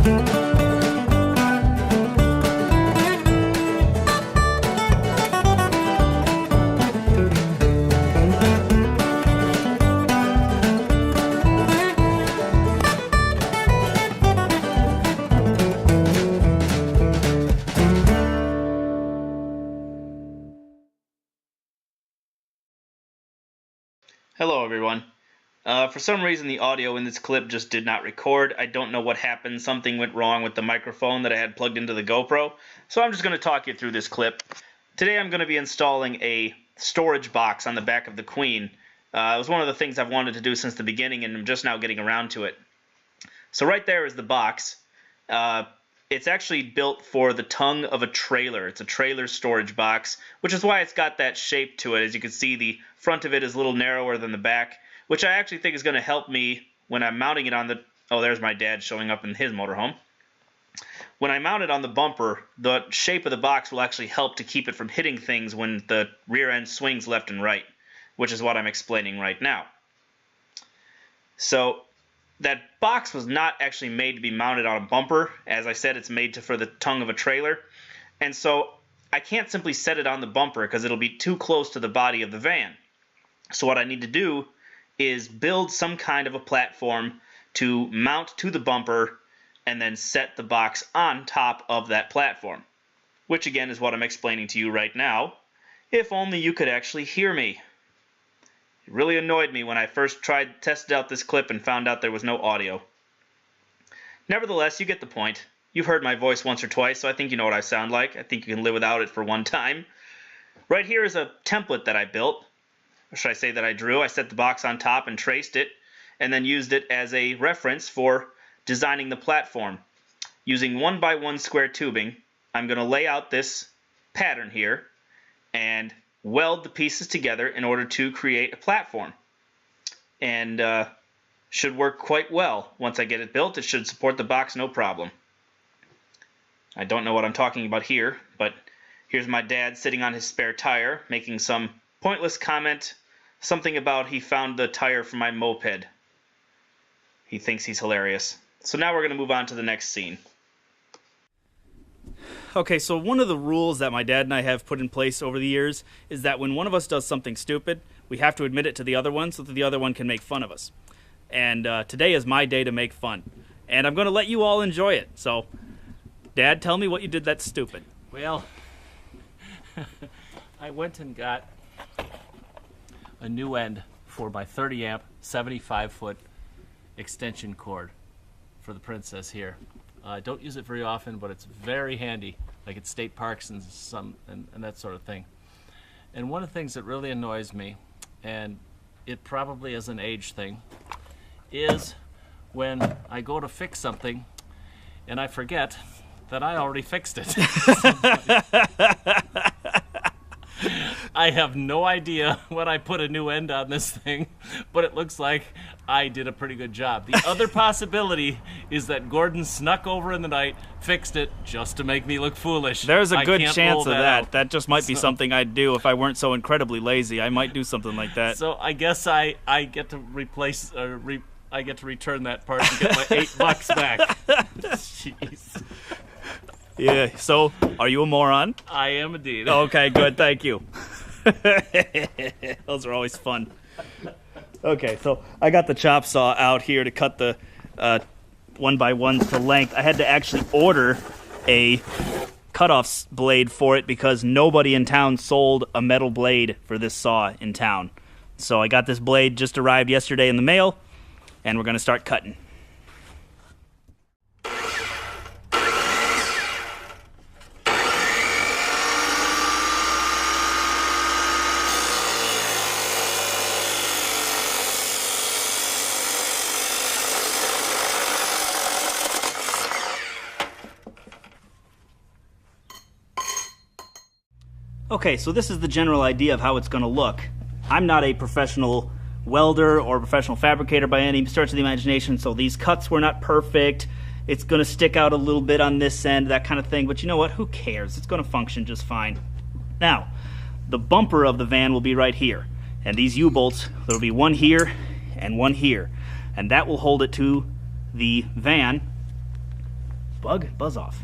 Hello everyone. For some reason the audio in this clip just did not record. I don't know what happened. Something went wrong with the microphone that I had plugged into the GoPro. So I'm just going to talk you through this clip. Today I'm going to be installing a storage box on the back of the Queen. It was one of the things I've wanted to do since the beginning, and I'm just now getting around to it. So right there is the box. It's actually built for the tongue of a trailer. It's a trailer storage box, which is why it's got that shape to it. As you can see, the front of it is a little narrower than the back, which I actually think is going to help me when I'm mounting it on the... Oh, there's my dad showing up in his motorhome. When I mount it on the bumper, the shape of the box will actually help to keep it from hitting things when the rear end swings left and right, which is what I'm explaining right now. So that box was not actually made to be mounted on a bumper. As I said, it's made for the tongue of a trailer. And so I can't simply set it on the bumper because it'll be too close to the body of the van. So what I need to do is build some kind of a platform to mount to the bumper and then set the box on top of that platform, which again is what I'm explaining to you right now. If only you could actually hear me. It really annoyed me when I first tested out this clip and found out there was no audio. Nevertheless, you get the point. You've heard my voice once or twice, so I think you know what I sound like. I think you can live without it for one time. Right here is a template that I built. Or should I say that I drew? I set the box on top and traced it, and then used it as a reference for designing the platform. Using 1x1 square tubing, I'm going to lay out this pattern here and weld the pieces together in order to create a platform. And should work quite well. Once I get it built, it should support the box no problem. I don't know what I'm talking about here, but here's my dad sitting on his spare tire making some pointless comment, something about he found the tire for my moped. He thinks he's hilarious. So now we're going to move on to the next scene. Okay, so one of the rules that my dad and I have put in place over the years is that when one of us does something stupid, we have to admit it to the other one so that the other one can make fun of us. And today is my day to make fun. And I'm going to let you all enjoy it. So, Dad, tell me what you did that's stupid. Well, I went and got a new end for my 30 amp 75-foot extension cord for the Princess here. I don't use it very often, but it's very handy, like at state parks and that sort of thing. And one of the things that really annoys me, and it probably is an age thing, is when I go to fix something and I forget that I already fixed it. I have no idea when I put a new end on this thing, but it looks like I did a pretty good job. The other possibility is that Gordon snuck over in the night, fixed it just to make me look foolish. There's a good chance of that. That just might be something I'd do if I weren't so incredibly lazy. I might do something like that. So I guess I get to replace, I get to return that part and get my $8 back. Jeez. Yeah, so are you a moron? I am indeed. Okay, good, thank you. Those are always fun. Okay, so I got the chop saw out here to cut the 1x1s to length. I had to actually order a cutoff blade for it because nobody in town sold a metal blade for this saw in town. So I got this blade, just arrived yesterday in the mail, and we're going to start cutting. Okay, so this is the general idea of how it's going to look. I'm not a professional welder or professional fabricator by any stretch of the imagination, so these cuts were not perfect. It's going to stick out a little bit on this end, that kind of thing, but you know what? Who cares? It's going to function just fine. Now, the bumper of the van will be right here, and these U-bolts, there will be one here and one here, and that will hold it to the van buzz off.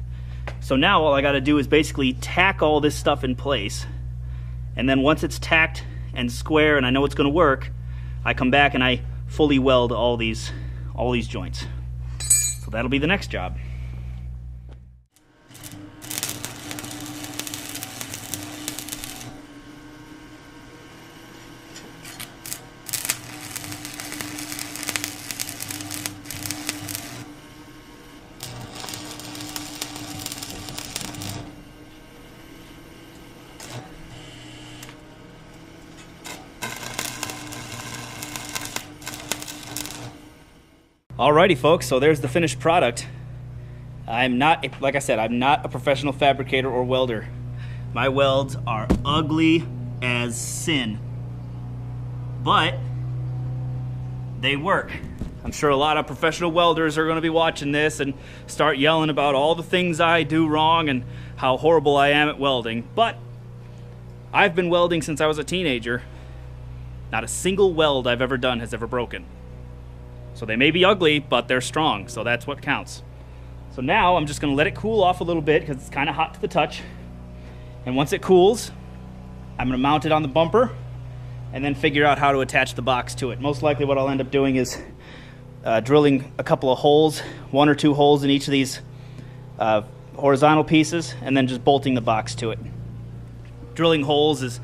So now all I got to do is basically tack all this stuff in place, and then once it's tacked and square and I know it's going to work, I come back and I fully weld all these joints. So that'll be the next job. Alrighty folks, so there's the finished product. I'm not, like I said, I'm not a professional fabricator or welder. My welds are ugly as sin, but they work. I'm sure a lot of professional welders are going to be watching this and start yelling about all the things I do wrong and how horrible I am at welding, but I've been welding since I was a teenager. Not a single weld I've ever done has ever broken. So they may be ugly, but they're strong, so that's what counts. So now I'm just going to let it cool off a little bit because it's kind of hot to the touch. And once it cools, I'm going to mount it on the bumper and then figure out how to attach the box to it. Most likely what I'll end up doing is drilling a couple of holes, 1 or 2 holes in each of these horizontal pieces, and then just bolting the box to it. Drilling holes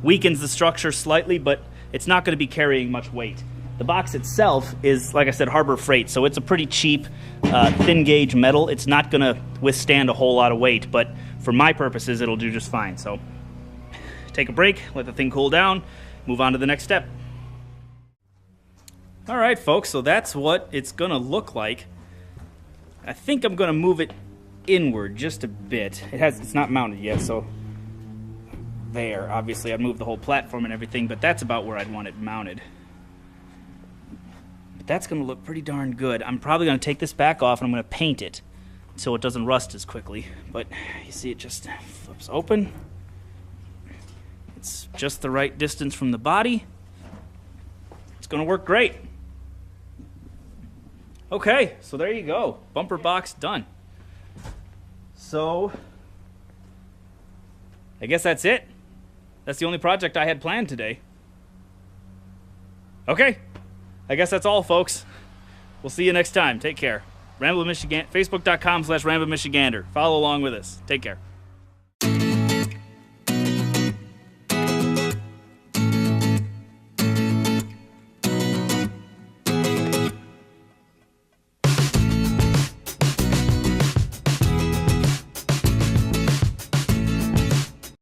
weakens the structure slightly, but it's not going to be carrying much weight. The box itself is, like I said, Harbor Freight, so it's a pretty cheap, thin gauge metal. It's not going to withstand a whole lot of weight, but for my purposes, it'll do just fine. So take a break, let the thing cool down, move on to the next step. All right, folks, so that's what it's going to look like. I think I'm going to move it inward just a bit. It's not mounted yet, so there. Obviously, I moved the whole platform and everything, but that's about where I'd want it mounted. That's going to look pretty darn good. I'm probably going to take this back off and I'm going to paint it so it doesn't rust as quickly. But you see it just flips open. It's just the right distance from the body. It's going to work great. Okay, so there you go. Bumper box done. So I guess that's it. That's the only project I had planned today. Okay. I guess that's all, folks. We'll see you next time. Take care. Ramble Michigan, Facebook.com/RambleMichigander. Follow along with us. Take care.